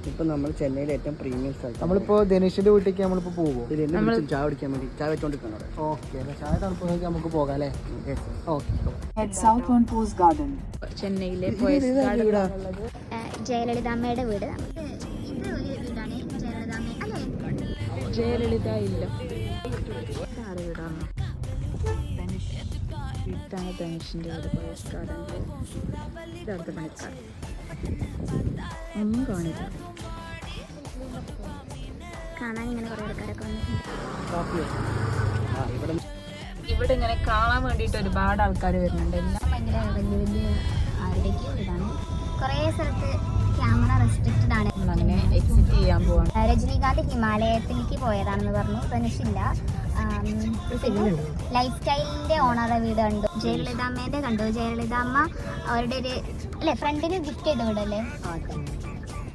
ഇപ്പൊ നമ്മൾ ചെന്നൈയിലെ ഏറ്റവും പ്രീമിയം സ്ഥലം. നമ്മളിപ്പോ ധനുഷിന്റെ വീട്ടിലേക്ക് നമ്മളിപ്പോ പോകുമോ? ചായ കുടിക്കാൻ വേണ്ടി ചായ വെച്ചോണ്ടിരിക്കണം അവിടെ. ഓക്കെ, ചായ തണുപ്പ് നമുക്ക് പോകാം അല്ലേ? ചെന്നൈയിലെ ജയലളിതാമ്മയുടെ വീട്. ജയലളിത ഇല്ല, ഇതാണ് ധനുഷിന്റെ വീട്. പോയസ് ഗാർഡനിൽ ഇതടുത്ത പണിക്കാർ ഒന്നും കാണില്ല. കാണാൻ ഇങ്ങനെ കുറേ ആൾക്കാരൊക്കെ വന്നിട്ടുണ്ട്. ഇവിടെ ഇങ്ങനെ കാണാൻ വേണ്ടിയിട്ട് ഒരുപാട് ആൾക്കാർ വരുന്നുണ്ട്. എല്ലാം ഭയങ്കര വലിയ വലിയ ആരുടെയൊക്കെയോ ഇതാണ്. കുറേ സ്ഥലത്ത് ക്യാമറ റെസ്ട്രിക്റ്റഡ് ആണ്. അങ്ങനെ എക്സിറ്റ് ചെയ്യാൻ പോവാണ്. രജനീകാന്ത് ഹിമാലയത്തിലേക്ക് പോയതാണെന്ന് പറഞ്ഞു. ധനുഷില്ല. ലൈഫ് സ്റ്റൈലിന്റെ ഓണറുടെ വീട് കണ്ടു. ജയലളിതാമ്മേന്റെ കണ്ടു. ജയലളിതാമ്മ അവരുടെ ഒരു ഫ്രണ്ടിന് ഗിഫ്റ്റ് ചെയ്ത വീടല്ലേ.